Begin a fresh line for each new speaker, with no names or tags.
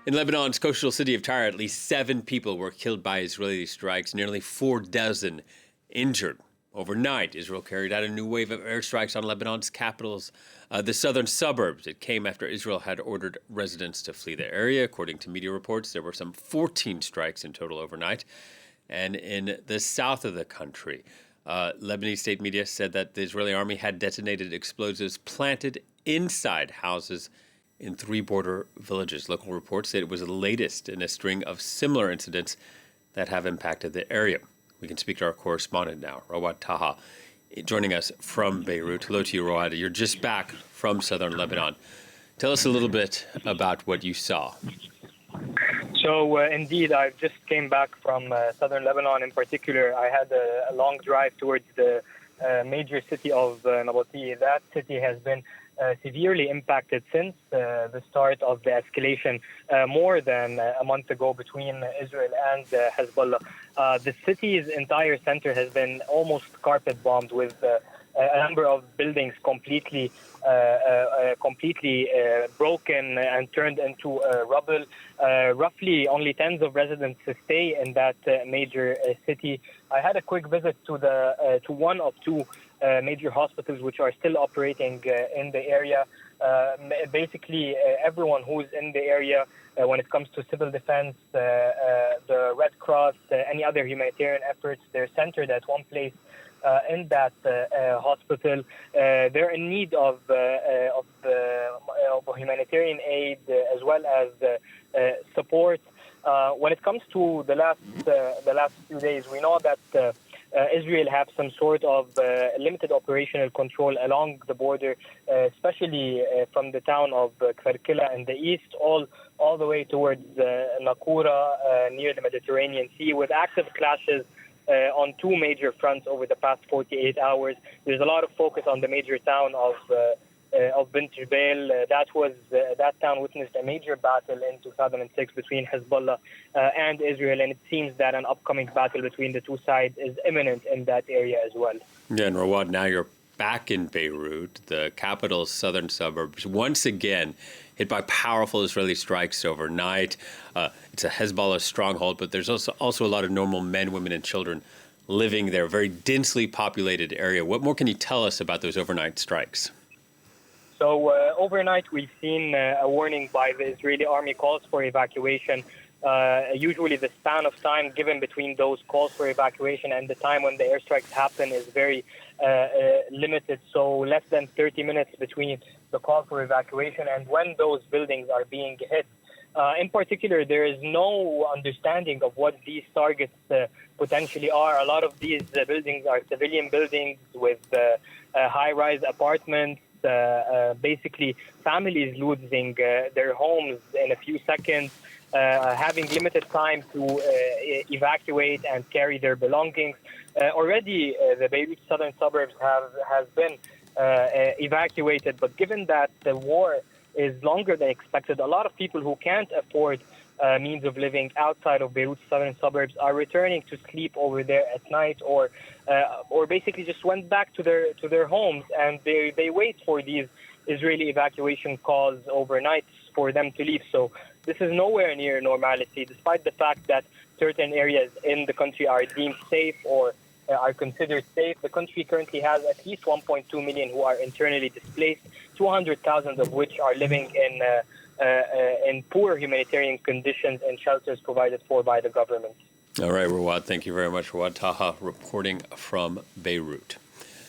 In Lebanon's coastal city of Tyre, at least 7 people were killed by Israeli strikes, nearly 4 dozen injured. Overnight, Israel carried out a new wave of airstrikes on Lebanon's capitals, the southern suburbs. It came after Israel had ordered residents to flee the area. According to media reports, there were some 14 strikes in total overnight. And in the south of the country, Lebanese state media said that the Israeli army had detonated explosives planted inside houses in 3 border villages. Local reports say it was the latest in a string of similar incidents that have impacted the area. We can speak to our correspondent now, Rawad Taha, joining us from Beirut. Hello to you, Rawad. You're just back from southern Lebanon. Tell us a little bit about what you saw.
So, indeed, I just came back from southern Lebanon. In particular, I had a long drive towards the major city of Nabatea. That city has been severely impacted since the start of the escalation more than a month ago between Israel and Hezbollah. The city's entire center has been almost carpet bombed with a number of buildings completely broken and turned into rubble. Roughly only tens of residents stay in that major city. I had a quick visit to one of 2 major hospitals which are still operating in the area. Basically, everyone who's in the area, when it comes to civil defense, the Red Cross, any other humanitarian efforts, they're centered at one place in that hospital. They're in need of humanitarian aid as well as support. When it comes to the last few days, we know that Israel have some sort of limited operational control along the border, especially from the town of Kfar in the east, all the way towards Nakura near the Mediterranean Sea, with active clashes on 2 major fronts over the past 48 hours. There's a lot of focus on the major town of Bint Jbeil. That town witnessed a major battle in 2006 between Hezbollah and Israel, and it seems that an upcoming battle between the 2 sides is imminent in that area as well.
Yeah, and Rawad, now you're back in Beirut, the capital's southern suburbs, once again hit by powerful Israeli strikes overnight. It's a Hezbollah stronghold, but there's also a lot of normal men, women, and children living there, a very densely populated area. What more can you tell us about those overnight strikes?
So overnight, we've seen a warning by the Israeli army calls for evacuation. Usually the span of time given between those calls for evacuation and the time when the airstrikes happen is very limited. So less than 30 minutes between the call for evacuation and when those buildings are being hit. In particular, there is no understanding of what these targets potentially are. A lot of these buildings are civilian buildings with high-rise apartments. Basically, families losing their homes in a few seconds, having limited time to evacuate and carry their belongings. Already, the Beirut southern suburbs have been evacuated, but given that the war is longer than expected, a lot of people who can't afford means of living outside of Beirut's southern suburbs are returning to sleep over there at night, or basically just went back to their homes, and they wait for these Israeli evacuation calls overnight for them to leave. So this is nowhere near normality, despite the fact that certain areas in the country are deemed safe or are considered safe. The country currently has at least 1.2 million who are internally displaced, 200,000 of which are living in poor humanitarian conditions in shelters provided for by the government.
All right, Rawad, thank you very much. Rawad Taha reporting from Beirut.